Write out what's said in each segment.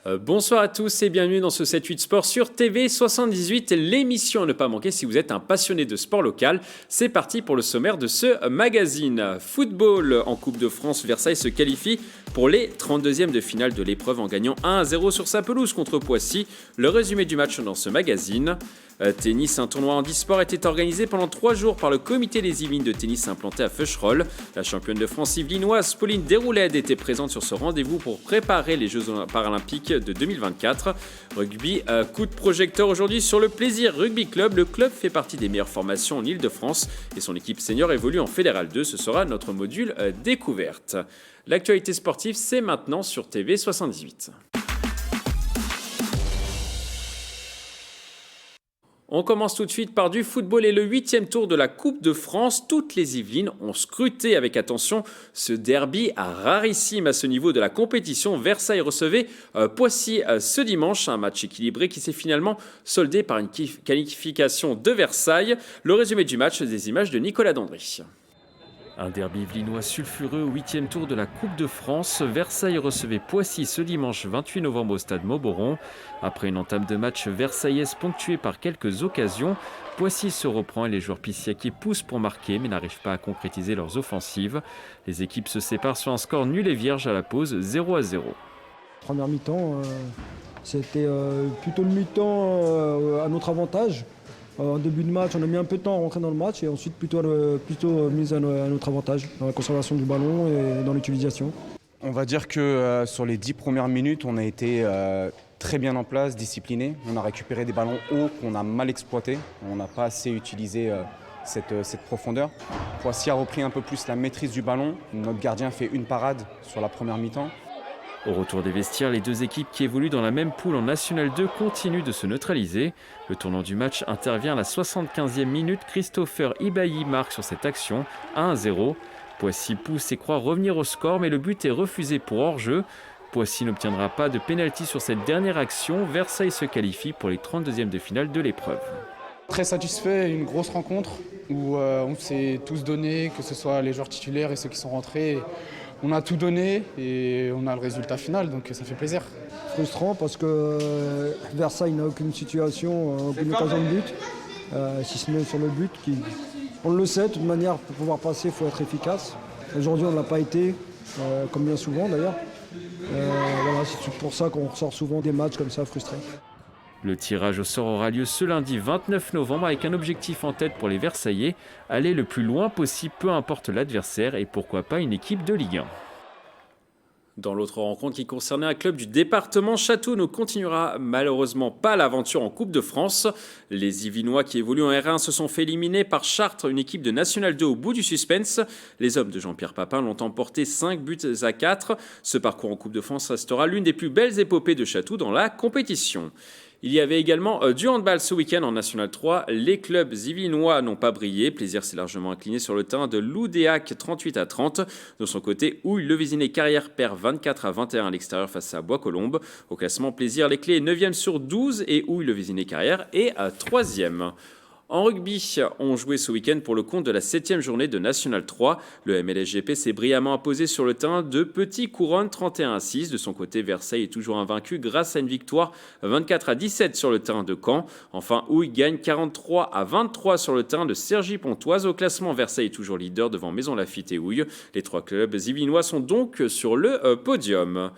Bonsoir à tous et bienvenue dans ce 7-8 Sport sur TV78, l'émission à ne pas manquer si vous êtes un passionné de sport local. C'est parti pour le sommaire de ce magazine. Football en Coupe de France, Versailles se qualifie pour les 32e de finale de l'épreuve en gagnant 1-0 sur sa pelouse contre Poissy. Le résumé du match dans ce magazine. Tennis, un tournoi handisport était organisé pendant 3 jours par le comité des Yvelines de tennis implanté à Feucherolles. La championne de France yvelinoise Pauline Déroulède était présente sur ce rendez-vous pour préparer les Jeux paralympiques de 2024. Rugby, coup de projecteur aujourd'hui sur le Plaisir Rugby Club. Le club fait partie des meilleures formations en Ile-de-France et son équipe senior évolue en Fédéral 2. Ce sera notre module découverte. L'actualité sportive, c'est maintenant sur TV78. On commence tout de suite par du football et le 8e tour de la Coupe de France. Toutes les Yvelines ont scruté avec attention ce derby rarissime à ce niveau de la compétition. Versailles recevait Poissy ce dimanche, un match équilibré qui s'est finalement soldé par une qualification de Versailles. Le résumé du match, des images de Nicolas Dandry. Un derby yvelinois sulfureux au 8e tour de la Coupe de France. Versailles recevait Poissy ce dimanche 28 novembre au stade Mauboron. Après une entame de match versaillaise ponctuée par quelques occasions, Poissy se reprend et les joueurs pissiaquais poussent pour marquer mais n'arrivent pas à concrétiser leurs offensives. Les équipes se séparent sur un score nul et vierge à la pause 0-0. Première mi-temps, c'était plutôt le mi-temps à notre avantage. En début de match, on a mis un peu de temps à rentrer dans le match et ensuite plutôt mise à notre avantage dans la conservation du ballon et dans l'utilisation. On va dire que sur les 10 premières minutes, on a été très bien en place, discipliné. On a récupéré des ballons hauts qu'on a mal exploités. On n'a pas assez utilisé cette profondeur. Poissy a repris un peu plus la maîtrise du ballon. Notre gardien fait une parade sur la première mi-temps. Au retour des vestiaires, les deux équipes qui évoluent dans la même poule en National 2 continuent de se neutraliser. Le tournant du match intervient à la 75e minute. Christopher Ibailly marque sur cette action 1-0. Poissy pousse et croit revenir au score, mais le but est refusé pour hors-jeu. Poissy n'obtiendra pas de pénalty sur cette dernière action. Versailles se qualifie pour les 32e de finale de l'épreuve. Très satisfait, une grosse rencontre où on s'est tous donné, que ce soit les joueurs titulaires et ceux qui sont rentrés. On a tout donné et on a le résultat final, donc ça fait plaisir. Frustrant parce que Versailles n'a aucune situation, aucune occasion de but, si ce n'est sur le but. On le sait, de toute manière, pour pouvoir passer, il faut être efficace. Aujourd'hui, on ne l'a pas été, comme bien souvent d'ailleurs. Voilà, c'est pour ça qu'on ressort souvent des matchs comme ça, frustrés. Le tirage au sort aura lieu ce lundi 29 novembre avec un objectif en tête pour les Versaillais, aller le plus loin possible, peu importe l'adversaire et pourquoi pas une équipe de Ligue 1. Dans l'autre rencontre qui concernait un club du département, Château ne continuera malheureusement pas l'aventure en Coupe de France. Les Yvelinois qui évoluent en R1 se sont fait éliminer par Chartres, une équipe de National 2 au bout du suspense. Les hommes de Jean-Pierre Papin l'ont emporté 5-4. Ce parcours en Coupe de France restera l'une des plus belles épopées de Château dans la compétition. Il y avait également du handball ce week-end en National 3. Les clubs yvelinois n'ont pas brillé. Plaisir s'est largement incliné sur le terrain de l'Oudéac 38-30. De son côté, Houille, le Vésiné Carrière perd 24-21 à l'extérieur face à Bois-Colombes. Au classement, Plaisir, les clés 9e sur 12 et Houille, le Vésiné Carrière est à 3e. En rugby, on jouait ce week-end pour le compte de la 7e journée de National 3. Le MLSGP s'est brillamment imposé sur le terrain de Petit Couronne 31-6. De son côté, Versailles est toujours invaincu grâce à une victoire 24-17 sur le terrain de Caen. Enfin, Houille gagne 43-23 sur le terrain de Cergy-Pontoise. Au classement, Versailles est toujours leader devant Maison Lafitte et Houille. Les 3 clubs yvelinois sont donc sur le podium.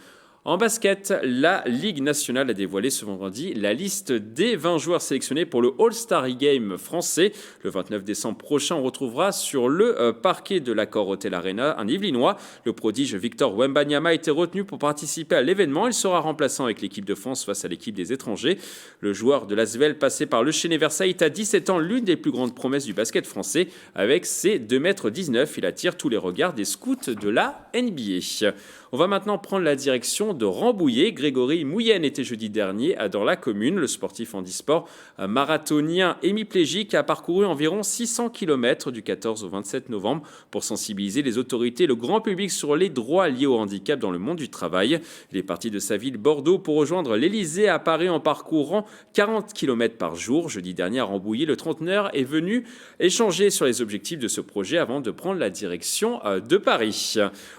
En basket, la Ligue nationale a dévoilé ce vendredi la liste des 20 joueurs sélectionnés pour le All-Star Game français. Le 29 décembre prochain, on retrouvera sur le parquet de l'Accor Hotel Arena un Yvelinois. Le prodige Victor Wembanyama a été retenu pour participer à l'événement. Il sera remplaçant avec l'équipe de France face à l'équipe des étrangers. Le joueur de l'Asvel passé par le Chénet Versailles est à 17 ans l'une des plus grandes promesses du basket français. Avec ses 2,19 m, il attire tous les regards des scouts de la NBA. On va maintenant prendre la direction de Rambouillet. Grégory Mouyenne était jeudi dernier dans la commune. Le sportif handisport marathonien hémiplégique a parcouru environ 600 km du 14 au 27 novembre pour sensibiliser les autorités et le grand public sur les droits liés au handicap dans le monde du travail. Il est parti de sa ville Bordeaux pour rejoindre l'Elysée à Paris en parcourant 40 km par jour. Jeudi dernier à Rambouillet, le trentenaire est venu échanger sur les objectifs de ce projet avant de prendre la direction de Paris.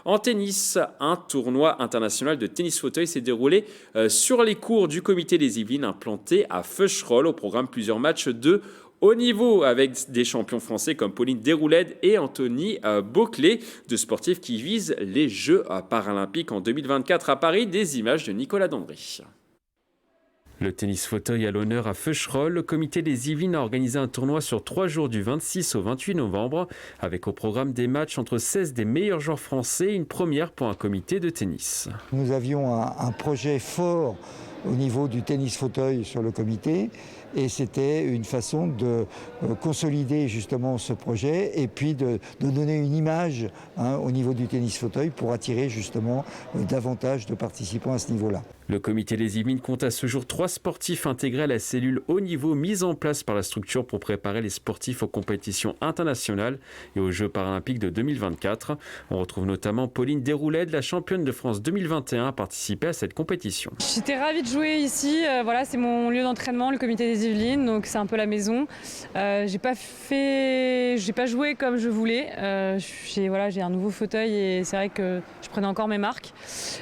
En tennis, un tournoi international de tennis fauteuil s'est déroulé sur les cours du comité des Yvelines implanté à Feucherolles. Au programme, plusieurs matchs de haut niveau avec des champions français comme Pauline Déroulède et Anthony Beauclé, deux sportifs qui visent les Jeux paralympiques en 2024 à Paris. Des images de Nicolas Dandry. Le tennis fauteuil à l'honneur à Feucherolles. Le comité des Yvelines a organisé un tournoi sur 3 jours du 26 au 28 novembre avec au programme des matchs entre 16 des meilleurs joueurs français, une première pour un comité de tennis. Nous avions un projet fort au niveau du tennis fauteuil sur le comité et c'était une façon de consolider justement ce projet et puis de donner une image au niveau du tennis fauteuil pour attirer justement davantage de participants à ce niveau-là. Le comité des Yvelines compte à ce jour 3 sportifs intégrés à la cellule haut niveau mise en place par la structure pour préparer les sportifs aux compétitions internationales et aux Jeux paralympiques de 2024. On retrouve notamment Pauline Déroulède, la championne de France 2021, à participer à cette compétition. J'étais ravie de jouer ici. Voilà, c'est mon lieu d'entraînement, le comité des Yvelines, donc c'est un peu la maison. J'ai pas joué comme je voulais. J'ai un nouveau fauteuil et c'est vrai que je prenais encore mes marques.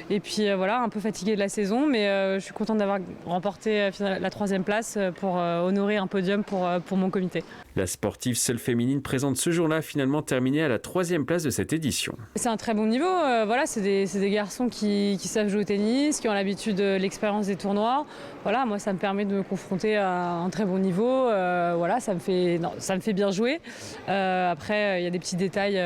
Et puis un peu fatiguée de la saison. Mais je suis contente d'avoir remporté la 3e place pour honorer un podium pour mon comité. La sportive seule féminine présente ce jour-là a finalement terminé à la 3e place de cette édition. C'est un très bon niveau. C'est des garçons qui savent jouer au tennis, qui ont l'habitude de l'expérience des tournois. Moi, ça me permet de me confronter à un très bon niveau. Ça me fait bien jouer. Après, il y a des petits détails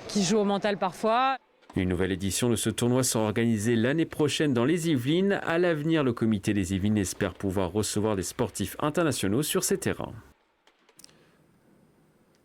qui jouent au mental parfois. Une nouvelle édition de ce tournoi sera organisée l'année prochaine dans les Yvelines. À l'avenir, le comité des Yvelines espère pouvoir recevoir des sportifs internationaux sur ces terrains.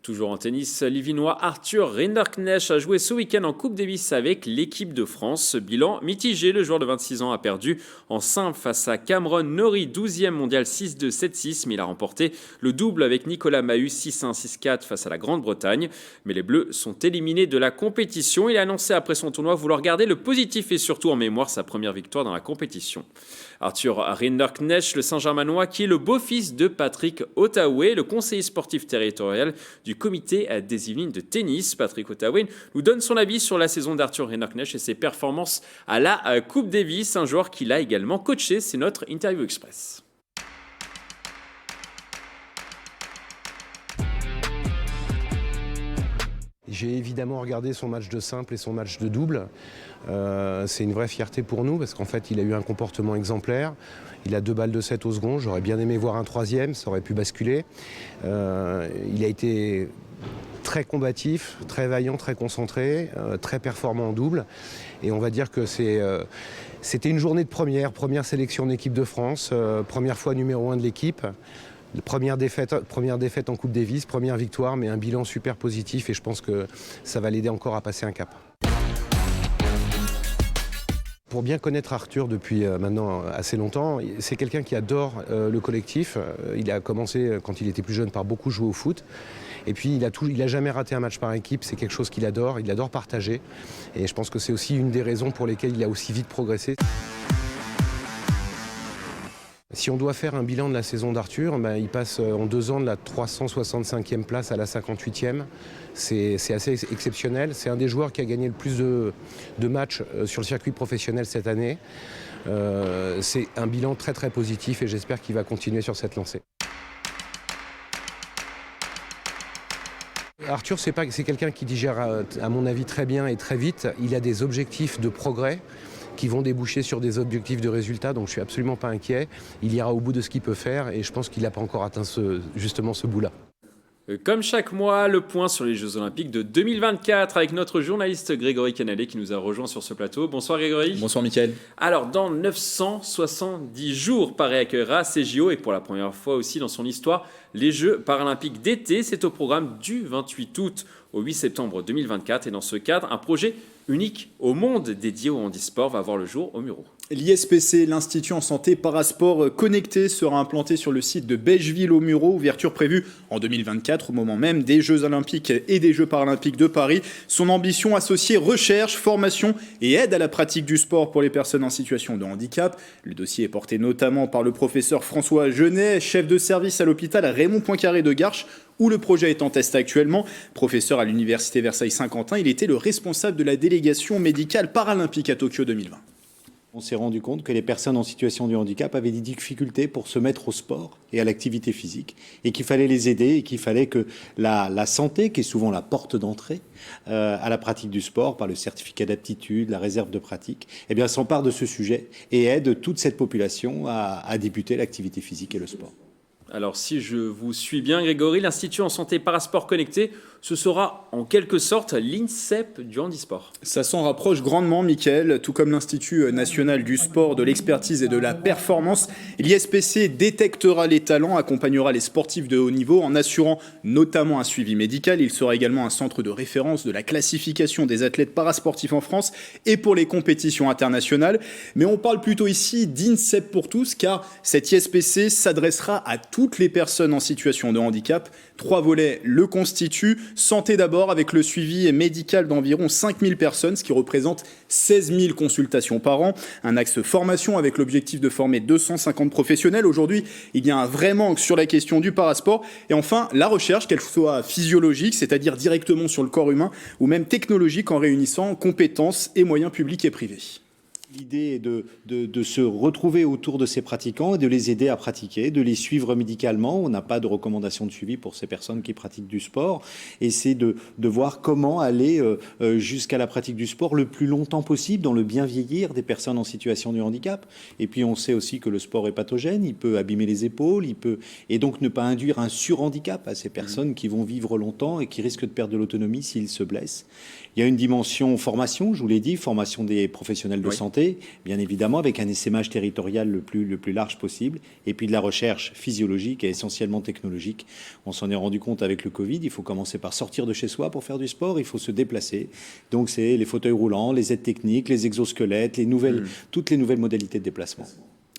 Toujours en tennis, l'Yvinois Arthur Rinderknecht a joué ce week-end en Coupe Davis avec l'équipe de France. Bilan mitigé, le joueur de 26 ans a perdu en simple face à Cameron Norrie, 12e mondial 6-2, 7-6, mais il a remporté le double avec Nicolas Mahut, 6-1, 6-4 face à la Grande-Bretagne. Mais les Bleus sont éliminés de la compétition. Il a annoncé après son tournoi vouloir garder le positif et surtout en mémoire sa première victoire dans la compétition. Arthur Rinderknecht, le Saint-Germanois, qui est le beau-fils de Patrick Ottaway, le conseiller sportif territorial du comité des Yvelines de tennis. Patrick Ottaway nous donne son avis sur la saison d'Arthur Rinderknecht et ses performances à la Coupe Davis, un joueur qu'il a également coaché. C'est notre Interview Express. J'ai évidemment regardé son match de simple et son match de double. C'est une vraie fierté pour nous parce qu'en fait, il a eu un comportement exemplaire. Il a 2 balles de 7 au second. J'aurais bien aimé voir un 3e, ça aurait pu basculer. Il a été très combatif, très vaillant, très concentré, très performant en double. Et on va dire que c'était une journée de première sélection en équipe de France, première fois numéro 1 de l'équipe. Première défaite en Coupe Davis, première victoire, mais un bilan super positif et je pense que ça va l'aider encore à passer un cap. Pour bien connaître Arthur depuis maintenant assez longtemps, c'est quelqu'un qui adore le collectif. Il a commencé quand il était plus jeune par beaucoup jouer au foot. Et puis il a jamais raté un match par équipe, c'est quelque chose qu'il adore, il adore partager. Et je pense que c'est aussi une des raisons pour lesquelles il a aussi vite progressé. Si on doit faire un bilan de la saison d'Arthur, il passe en 2 ans de la 365e place à la 58e. C'est assez exceptionnel. C'est un des joueurs qui a gagné le plus de matchs sur le circuit professionnel cette année. C'est un bilan très très positif et j'espère qu'il va continuer sur cette lancée. Arthur, c'est quelqu'un qui digère, à mon avis, très bien et très vite. Il a des objectifs de progrès qui vont déboucher sur des objectifs de résultats, donc je ne suis absolument pas inquiet. Il ira au bout de ce qu'il peut faire et je pense qu'il n'a pas encore atteint justement ce bout-là. Comme chaque mois, le point sur les Jeux Olympiques de 2024 avec notre journaliste Grégory Canalé qui nous a rejoint sur ce plateau. Bonsoir Grégory. Bonsoir Mickaël. Alors, dans 970 jours, Paris accueillera ces JO et pour la première fois aussi dans son histoire, les Jeux paralympiques d'été. C'est au programme du 28 août au 8 septembre 2024 et dans ce cadre, un projet unique au monde dédié au handisport va voir le jour au Murau. L'ISPC, l'Institut en santé parasport connecté, sera implanté sur le site de Bècheville au Murau, ouverture prévue en 2024 au moment même des Jeux Olympiques et des Jeux Paralympiques de Paris. Son ambition associée recherche, formation et aide à la pratique du sport pour les personnes en situation de handicap. Le dossier est porté notamment par le professeur François Genet, chef de service à l'hôpital Raymond Poincaré de Garches, où le projet est en test actuellement. Professeur à l'université Versailles-Saint-Quentin, il était le responsable de la délégation médicale paralympique à Tokyo 2020. On s'est rendu compte que les personnes en situation de handicap avaient des difficultés pour se mettre au sport et à l'activité physique et qu'il fallait les aider et qu'il fallait que la santé, qui est souvent la porte d'entrée à la pratique du sport par le certificat d'aptitude, la réserve de pratique, eh bien, s'empare de ce sujet et aide toute cette population à débuter l'activité physique et le sport. Alors si je vous suis bien Grégory, l'Institut en santé parasport connecté, ce sera en quelque sorte l'INSEP du handisport. Ça s'en rapproche grandement, Mickaël, tout comme l'Institut national du sport, de l'expertise et de la performance. L'ISPC détectera les talents, accompagnera les sportifs de haut niveau en assurant notamment un suivi médical. Il sera également un centre de référence de la classification des athlètes parasportifs en France et pour les compétitions internationales. Mais on parle plutôt ici d'INSEP pour tous, car cet ISPC s'adressera à toutes les personnes en situation de handicap. 3 volets le constituent. Santé d'abord, avec le suivi médical d'environ 5000 personnes, ce qui représente 16 000 consultations par an. Un axe formation avec l'objectif de former 250 professionnels. Aujourd'hui, il y a un vrai manque sur la question du parasport. Et enfin, la recherche, qu'elle soit physiologique, c'est-à-dire directement sur le corps humain, ou même technologique en réunissant compétences et moyens publics et privés. L'idée est de se retrouver autour de ces pratiquants et de les aider à pratiquer, de les suivre médicalement. On n'a pas de recommandation de suivi pour ces personnes qui pratiquent du sport. Et c'est de voir comment aller jusqu'à la pratique du sport le plus longtemps possible dans le bien vieillir des personnes en situation de handicap. Et puis on sait aussi que le sport est pathogène, il peut abîmer les épaules, et donc ne pas induire un surhandicap à ces personnes qui vont vivre longtemps et qui risquent de perdre de l'autonomie s'ils se blessent. Il y a une dimension formation, je vous l'ai dit, formation des professionnels de santé, bien évidemment, avec un essaimage territorial le plus large possible, et puis de la recherche physiologique et essentiellement technologique. On s'en est rendu compte avec le Covid, il faut commencer par sortir de chez soi pour faire du sport, il faut se déplacer. Donc c'est les fauteuils roulants, les aides techniques, les exosquelettes, toutes les nouvelles modalités de déplacement.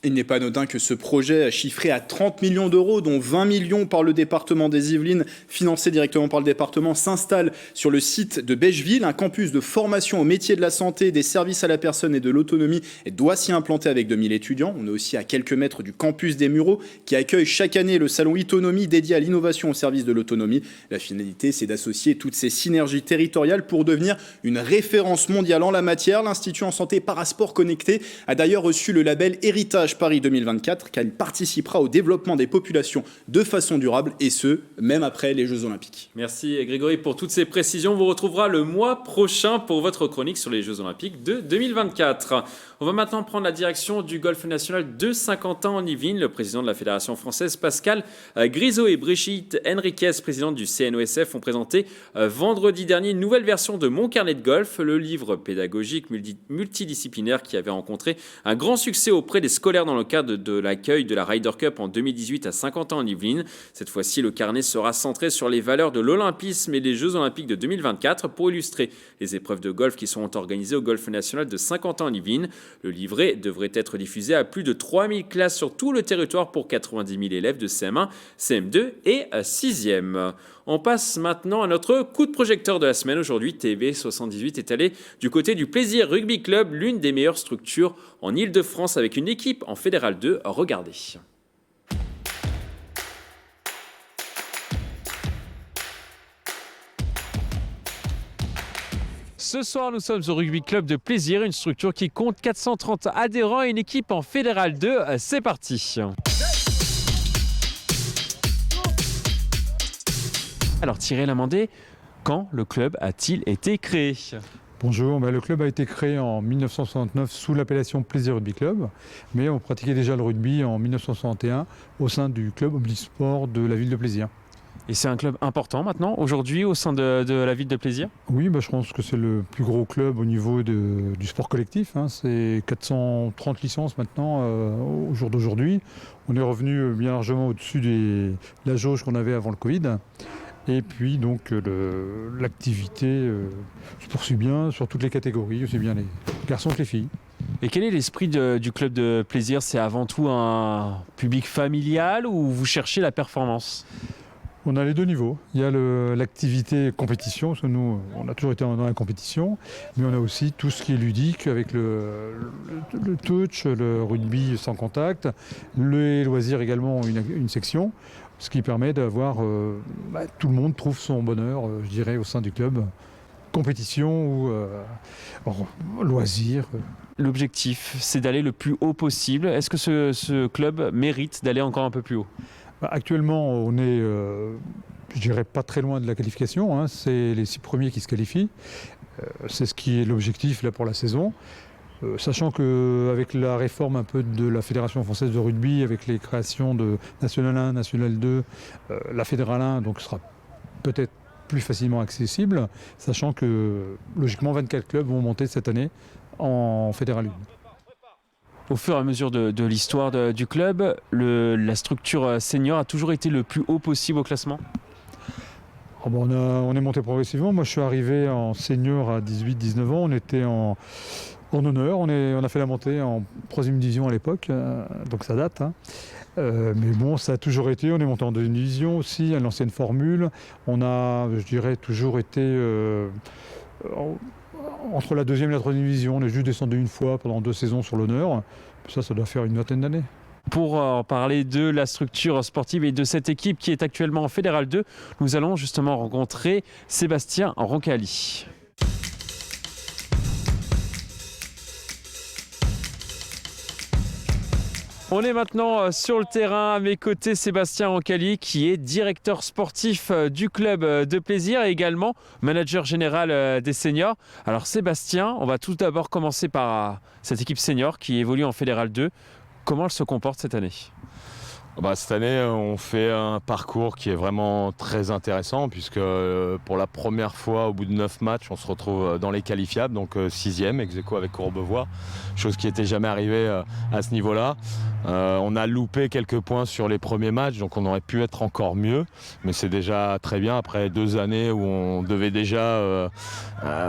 Il n'est pas anodin que ce projet, chiffré à 30 millions d'euros, dont 20 millions par le département des Yvelines, financé directement par le département, s'installe sur le site de Bècheville. Un campus de formation au métier de la santé, des services à la personne et de l'autonomie doit s'y implanter avec 2000 étudiants. On est aussi à quelques mètres du campus des Mureaux, qui accueille chaque année le salon Autonomie dédié à l'innovation au service de l'autonomie. La finalité, c'est d'associer toutes ces synergies territoriales pour devenir une référence mondiale en la matière. L'Institut en santé parasport connecté a d'ailleurs reçu le label Héritage Paris 2024, car il participera au développement des populations de façon durable, et ce, même après les Jeux Olympiques. Merci Grégory pour toutes ces précisions. On vous retrouvera le mois prochain pour votre chronique sur les Jeux Olympiques de 2024. On va maintenant prendre la direction du golf national de Saint-Quentin en Yvelines. Le président de la Fédération française, Pascal Grisot, et Brigitte Henriquez, présidente du CNOSF, ont présenté vendredi dernier une nouvelle version de Mon carnet de golf, le livre pédagogique multidisciplinaire qui avait rencontré un grand succès auprès des scolaires dans le cadre de l'accueil de la Ryder Cup en 2018 à Saint-Quentin en Yvelines. Cette fois-ci, le carnet sera centré sur les valeurs de l'olympisme et des Jeux Olympiques de 2024 pour illustrer les épreuves de golf qui seront organisées au Golf National de Saint-Quentin en Yvelines. Le livret devrait être diffusé à plus de 3000 classes sur tout le territoire pour 90 000 élèves de CM1, CM2 et 6e. On passe maintenant à notre coup de projecteur de la semaine. Aujourd'hui, TV78 est allé du côté du Plaisir Rugby Club, l'une des meilleures structures en Ile-de-France avec une équipe en Fédéral 2. Regardez. Ce soir, nous sommes au Rugby Club de Plaisir, une structure qui compte 430 adhérents et une équipe en Fédéral 2. C'est parti. Alors Thierry Lamandé, quand le club a-t-il été créé ? Bonjour, le club a été créé en 1969 sous l'appellation Plaisir Rugby Club, mais on pratiquait déjà le rugby en 1961 au sein du club omnisport de la ville de Plaisir. Et c'est un club important maintenant, aujourd'hui, au sein de la ville de Plaisir ? Oui, je pense que c'est le plus gros club au niveau du sport collectif. C'est 430 licences maintenant au jour d'aujourd'hui. On est revenu bien largement au-dessus de la jauge qu'on avait avant le Covid. Et puis donc l'activité se poursuit bien sur toutes les catégories, aussi bien les garçons que les filles. Et quel est l'esprit du club de Plaisir ? C'est avant tout un public familial ou vous cherchez la performance ? On a les deux niveaux. Il y a l'activité compétition, parce que nous, on a toujours été dans la compétition, mais on a aussi tout ce qui est ludique avec le touch, le rugby sans contact, les loisirs également, une section. ce qui permet d'avoir tout le monde trouve son bonheur, je dirais, au sein du club, compétition ou loisir. L'objectif, c'est d'aller le plus haut possible. Est-ce que ce club mérite d'aller encore un peu plus haut? Actuellement, on est, je dirais, pas très loin de la qualification, hein. C'est les 6 premiers qui se qualifient. C'est ce qui est l'objectif là pour la saison. Sachant qu'avec la réforme un peu de la Fédération française de rugby, avec les créations de National 1, National 2, la Fédéral 1 donc, sera peut-être plus facilement accessible, sachant que logiquement 24 clubs vont monter cette année en Fédéral 1. Au fur et à mesure de l'histoire du club, la structure senior a toujours été le plus haut possible au classement? On est monté progressivement. Moi, je suis arrivé en senior à 18-19 ans. On était en honneur. On a fait la montée en 3e division à l'époque, donc ça date. Hein. Mais bon, ça a toujours été. On est monté en 2e division aussi, à l'ancienne formule. On a, je dirais, toujours été entre la 2e et la 3e division. On est juste descendu une fois pendant 2 saisons sur l'honneur. Ça doit faire une vingtaine d'années. Pour parler de la structure sportive et de cette équipe qui est actuellement en Fédéral 2, nous allons justement rencontrer Sébastien Roncalli. On est maintenant sur le terrain, à mes côtés Sébastien Roncalli qui est directeur sportif du club de plaisir et également manager général des seniors. Alors Sébastien, on va tout d'abord commencer par cette équipe senior qui évolue en Fédéral 2. Comment elle se comporte cette année? Cette année, on fait un parcours qui est vraiment très intéressant puisque pour la première fois, au bout de 9 matchs, on se retrouve dans les qualifiables, donc 6e, ex-aequo avec Courbevoie, chose qui n'était jamais arrivée à ce niveau-là. On a loupé quelques points sur les premiers matchs, donc on aurait pu être encore mieux, mais c'est déjà très bien après 2 années où on devait déjà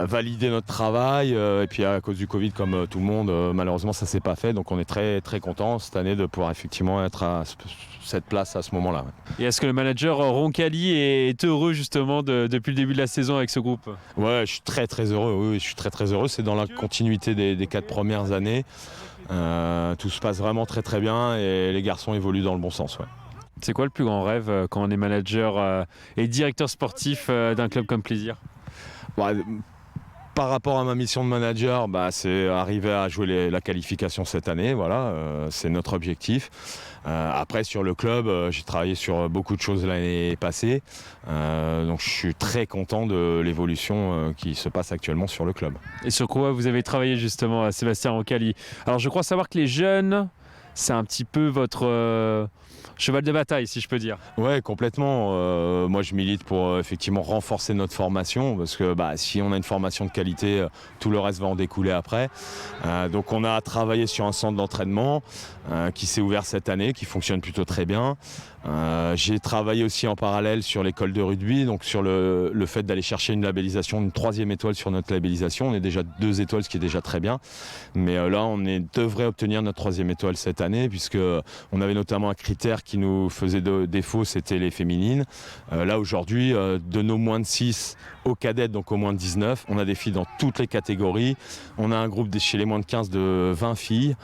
valider notre travail, et puis à cause du Covid, comme tout le monde, malheureusement ça ne s'est pas fait, donc on est très très content cette année de pouvoir effectivement être à cette place à ce moment-là. Et est-ce que le manager Roncalli est heureux justement depuis le début de la saison avec ce groupe? Ouais, je suis très très heureux, oui, je suis très très heureux, c'est dans la continuité des 4 premières années. Tout se passe vraiment très très bien et les garçons évoluent dans le bon sens. Ouais. C'est quoi le plus grand rêve quand on est manager et directeur sportif d'un club comme Plaisir? Par rapport à ma mission de manager, c'est arriver à jouer la qualification cette année, voilà, c'est notre objectif. Après sur le club, j'ai travaillé sur beaucoup de choses l'année passée, donc je suis très content de l'évolution qui se passe actuellement sur le club. Et sur quoi vous avez travaillé justement, Sébastien Roncalli? Alors je crois savoir que les jeunes, c'est un petit peu votre cheval de bataille, si je peux dire. Ouais, complètement. Moi, je milite pour effectivement renforcer notre formation parce que si on a une formation de qualité, tout le reste va en découler après. Donc, on a travaillé sur un centre d'entraînement qui s'est ouvert cette année, qui fonctionne plutôt très bien. J'ai travaillé aussi en parallèle sur l'école de rugby, donc sur le fait d'aller chercher une labellisation, une 3e étoile sur notre labellisation. On est déjà 2 étoiles, ce qui est déjà très bien. Mais là, on devrait obtenir notre 3e étoile cette année, puisque on avait notamment un critère qui nous faisait défaut, c'était les féminines. Là, aujourd'hui, de nos moins de 6 aux cadettes, donc aux moins de 19, on a des filles dans toutes les catégories. On a un groupe chez les moins de 15 de 20 filles.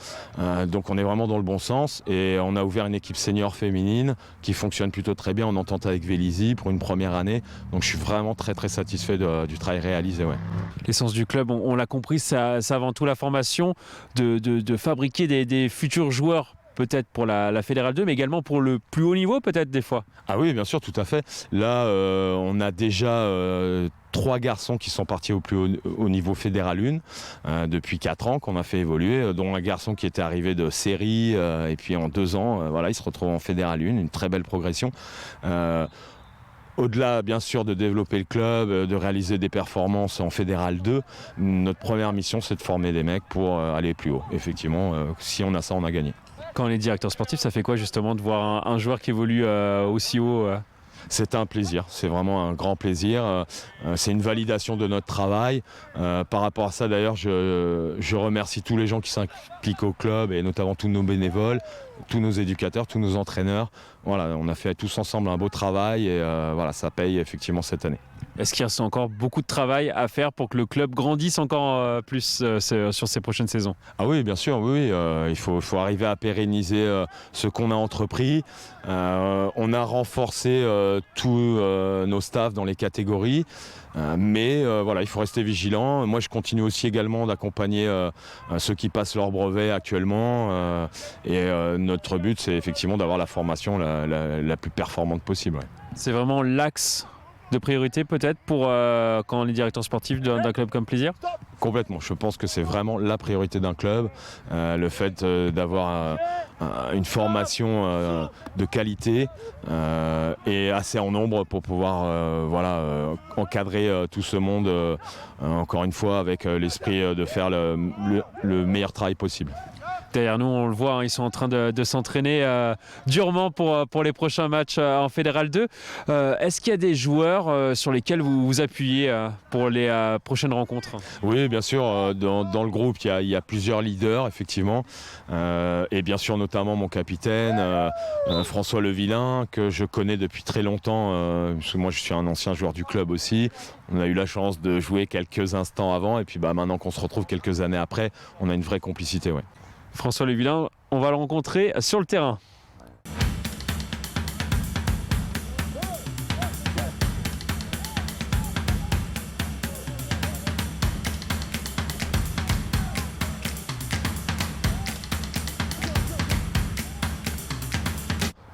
Donc on est vraiment dans le bon sens. Et on a ouvert une équipe senior féminine qui fonctionne plutôt très bien en entente avec Vélizy pour une première année. Donc je suis vraiment très très satisfait du travail réalisé. Ouais. L'essence du club, on l'a compris, c'est avant tout la formation, de fabriquer des futurs joueurs, peut-être pour la Fédérale 2, mais également pour le plus haut niveau peut-être des fois. Ah oui, bien sûr, tout à fait. Là, on a déjà 3 garçons qui sont partis au plus haut niveau Fédéral 1 depuis 4 ans qu'on a fait évoluer, dont un garçon qui était arrivé de série et puis en 2 ans, il se retrouve en Fédéral 1, une très belle progression. Au-delà, bien sûr, de développer le club, de réaliser des performances en Fédéral 2, notre première mission, c'est de former des mecs pour aller plus haut. Effectivement, si on a ça, on a gagné. Quand on est directeur sportif, ça fait quoi justement de voir un joueur qui évolue aussi haut C'est un plaisir, c'est vraiment un grand plaisir. C'est une validation de notre travail. Par rapport à ça, d'ailleurs, je remercie tous les gens qui s'impliquent au club et notamment tous nos bénévoles. tous nos éducateurs, tous nos entraîneurs. Voilà, on a fait tous ensemble un beau travail et voilà, ça paye effectivement cette année. Est-ce qu'il reste encore beaucoup de travail à faire pour que le club grandisse encore plus sur ces prochaines saisons? Ah oui, bien sûr, oui. Il faut arriver à pérenniser ce qu'on a entrepris. On a renforcé tous nos staffs dans les catégories. Mais voilà, il faut rester vigilant. Moi, je continue aussi également d'accompagner ceux qui passent leur brevet actuellement. Et notre but, c'est effectivement d'avoir la formation la plus performante possible. Ouais. C'est vraiment l'axe de priorité peut-être pour quand on est directeur sportif d'un club comme Plaisir? Complètement. Je pense que c'est vraiment la priorité d'un club. Le fait d'avoir une formation de qualité et assez en nombre pour pouvoir encadrer tout ce monde, encore une fois, avec l'esprit de faire le meilleur travail possible. Derrière nous, on le voit, ils sont en train de s'entraîner durement pour les prochains matchs en Fédéral 2. Est-ce qu'il y a des joueurs sur lesquels vous vous appuyez pour les prochaines rencontres? Oui, bien sûr. Dans le groupe, il y a plusieurs leaders, effectivement. Et bien sûr, notamment mon capitaine, François Levillain, que je connais depuis très longtemps. Parce que moi, je suis un ancien joueur du club aussi. On a eu la chance de jouer quelques instants avant. Et puis maintenant qu'on se retrouve quelques années après, on a une vraie complicité. Ouais. François Levillain, on va le rencontrer sur le terrain.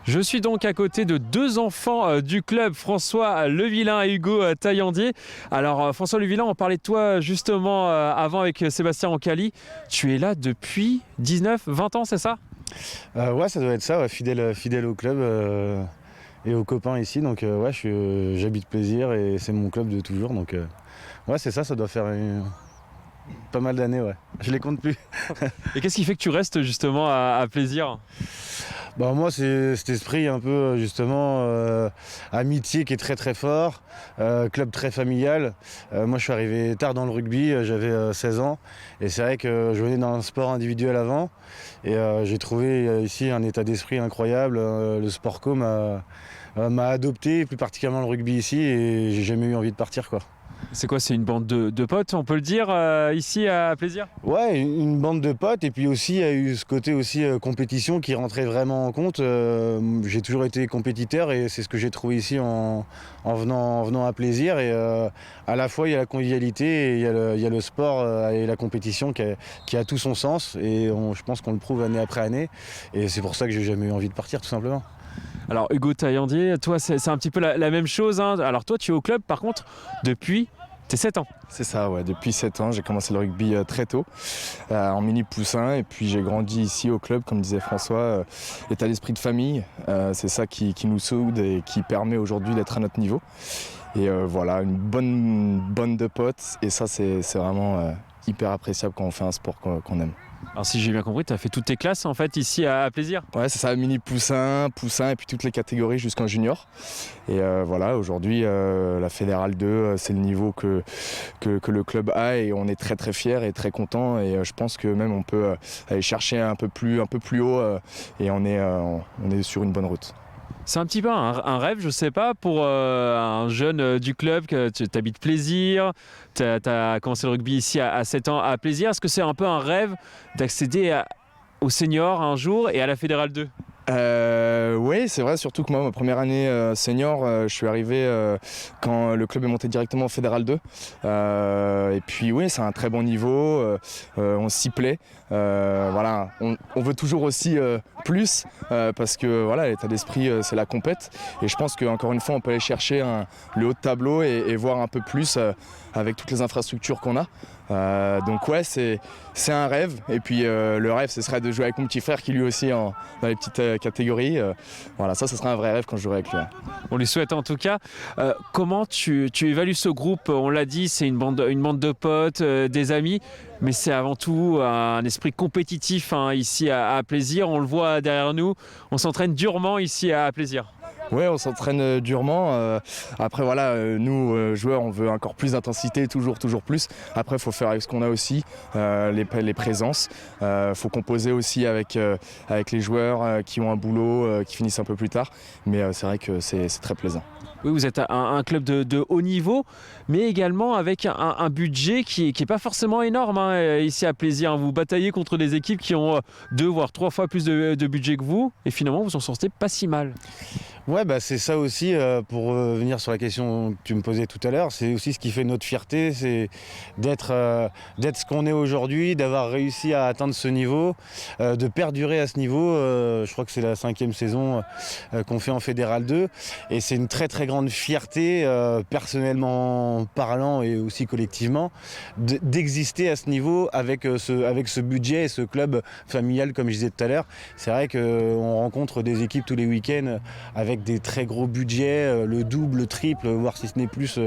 Je suis donc à côté de deux enfants du club, François Levillain et Hugo Taillandier. Alors François Levillain, on parlait de toi justement avant avec Sébastien Ancali. Tu es là depuis 19-20 ans, c'est ça? Ouais, ça doit être ça, ouais, fidèle au club et aux copains ici. Donc ouais, j'habite Plaisir et c'est mon club de toujours. Donc ouais, c'est ça doit faire pas mal d'années, ouais. Je les compte plus. Et qu'est-ce qui fait que tu restes justement à Plaisir? Bah moi, c'est cet esprit un peu justement amitié qui est très très fort, club très familial. Moi, je suis arrivé tard dans le rugby, j'avais 16 ans et c'est vrai que je venais d'un sport individuel avant et j'ai trouvé ici un état d'esprit incroyable. Le sport co m'a adopté, plus particulièrement le rugby ici, et j'ai jamais eu envie de partir, quoi. C'est quoi, c'est une bande de potes, on peut le dire, ici à Plaisir? Ouais, une bande de potes, et puis aussi il y a eu ce côté aussi compétition qui rentrait vraiment en compte. J'ai toujours été compétiteur et c'est ce que j'ai trouvé ici en venant à Plaisir. Et à la fois il y a la convivialité et il y a le sport et la compétition qui a tout son sens, et je pense qu'on le prouve année après année, et c'est pour ça que j'ai jamais eu envie de partir, tout simplement. Alors Hugo Taillandier, toi c'est un petit peu la même chose, hein. Alors toi tu es au club par contre depuis tes 7 ans. C'est ça, ouais. Depuis 7 ans, j'ai commencé le rugby très tôt, en mini poussin, et puis j'ai grandi ici au club, comme disait François, état d'esprit de famille, c'est ça qui nous soude et qui permet aujourd'hui d'être à notre niveau. Et voilà, une bonne bande de potes, et ça c'est vraiment hyper appréciable quand on fait un sport qu'on aime. Alors si j'ai bien compris, tu as fait toutes tes classes en fait ici à Plaisir? Ouais, c'est ça, mini poussin, et puis toutes les catégories jusqu'en junior. Et voilà, aujourd'hui la Fédérale 2, c'est le niveau que le club a, et on est très très fiers et très contents, et je pense que même on peut aller chercher un peu plus haut, et on est sur une bonne route. C'est un petit peu un rêve, je sais pas, pour un jeune du club, que tu habites Plaisir, tu as commencé le rugby ici à 7 ans à Plaisir. Est-ce que c'est un peu un rêve d'accéder au senior un jour et à la Fédérale 2? Oui, c'est vrai, surtout que moi, ma première année senior, je suis arrivé quand le club est monté directement en Fédéral 2. Et puis oui, c'est un très bon niveau, on s'y plaît. Voilà, on veut toujours aussi plus, parce que voilà, l'état d'esprit, c'est la compète. Et je pense qu'encore une fois, on peut aller chercher le haut de tableau et voir un peu plus avec toutes les infrastructures qu'on a. Donc ouais, c'est un rêve, et puis le rêve ce serait de jouer avec mon petit frère qui lui aussi dans les petites catégories. Voilà, ça serait un vrai rêve quand je jouerai avec lui. On lui souhaite en tout cas. Comment tu évalues ce groupe? On l'a dit, c'est une bande de potes, des amis, mais c'est avant tout un esprit compétitif, hein, ici à Plaisir. On le voit derrière nous, on s'entraîne durement ici à Plaisir. Ouais, on s'entraîne durement. Après, voilà, nous, joueurs, on veut encore plus d'intensité, toujours plus. Après, il faut faire avec ce qu'on a aussi, les présences. Il faut composer aussi avec les joueurs qui ont un boulot, qui finissent un peu plus tard. Mais c'est vrai que c'est très plaisant. Oui, vous êtes un club de haut niveau, mais également avec un budget qui est pas forcément énorme ici à Plaisir. Vous bataillez contre des équipes qui ont 2 voire 3 fois plus de budget que vous, et finalement vous en sortez pas si mal. Ouais, bah c'est ça aussi, pour revenir sur la question que tu me posais tout à l'heure, c'est aussi ce qui fait notre fierté, c'est d'être ce qu'on est aujourd'hui, d'avoir réussi à atteindre ce niveau, de perdurer à ce niveau. Je crois que c'est la 5e saison qu'on fait en Fédéral 2, et c'est une très très grande fierté, personnellement parlant et aussi collectivement, d'exister à ce niveau avec ce budget et ce club familial, comme je disais tout à l'heure. C'est vrai qu'on rencontre des équipes tous les week-ends avec des très gros budgets, le double, le triple, voire si ce n'est plus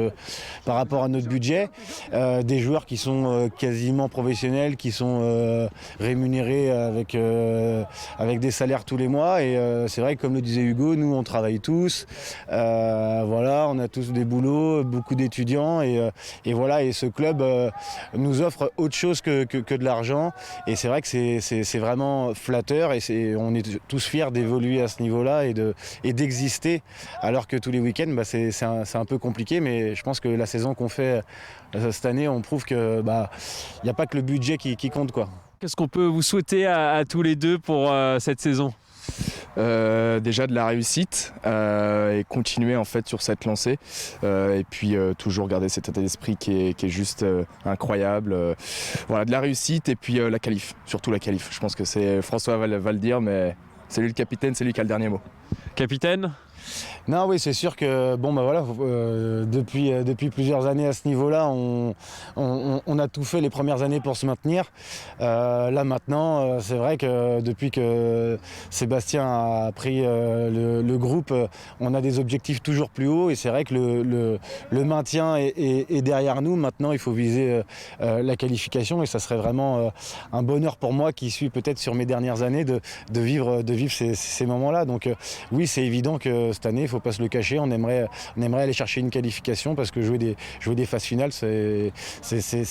par rapport à notre budget. Des joueurs qui sont quasiment professionnels, qui sont rémunérés avec des salaires tous les mois. Et c'est vrai que, comme le disait Hugo, nous on travaille tous. Voilà, on a tous des boulots, beaucoup d'étudiants. Et voilà, et ce club nous offre autre chose que de l'argent. Et c'est vrai que c'est vraiment flatteur, et on est tous fiers d'évoluer à ce niveau-là et d'exister, alors que tous les week-ends, c'est un peu compliqué. Mais je pense que la saison qu'on fait cette année, on prouve que n'y a pas que le budget qui compte, quoi. Qu'est-ce qu'on peut vous souhaiter à tous les deux pour cette saison ? Déjà de la réussite, et continuer en fait sur cette lancée, et puis toujours garder cet état d'esprit qui est juste incroyable. Voilà, de la réussite, et puis la qualif, surtout la qualif. Je pense que François va le dire, mais c'est lui le capitaine, c'est lui qui a le dernier mot. Capitaine ? Non, oui, c'est sûr que voilà, depuis plusieurs années à ce niveau-là, on a tout fait les premières années pour se maintenir. Là maintenant, c'est vrai que depuis que Sébastien a pris le groupe, on a des objectifs toujours plus hauts, et c'est vrai que le maintien est derrière nous. Maintenant, il faut viser la qualification, et ça serait vraiment un bonheur pour moi, qui suis peut-être sur mes dernières années, de vivre ces moments-là. Donc oui, c'est évident que cette année, il ne faut pas se le cacher, on aimerait aller chercher une qualification, parce que jouer des phases finales, c'est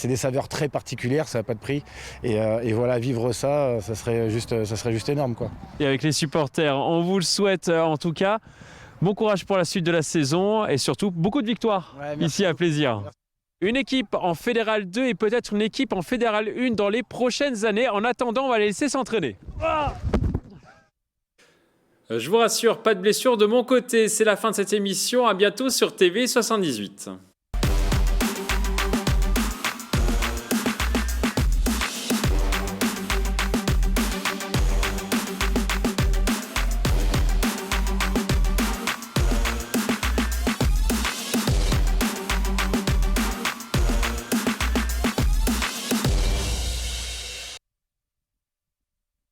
des saveurs très particulières, ça n'a pas de prix. Et voilà, vivre ça, ça serait juste énorme, quoi. Et avec les supporters, on vous le souhaite en tout cas. Bon courage pour la suite de la saison, et surtout beaucoup de victoires ici à Plaisir. Une équipe en Fédéral 2 et peut-être une équipe en Fédéral 1 dans les prochaines années. En attendant, on va les laisser s'entraîner. Je vous rassure, pas de blessure de mon côté. C'est la fin de cette émission. À bientôt sur TV78.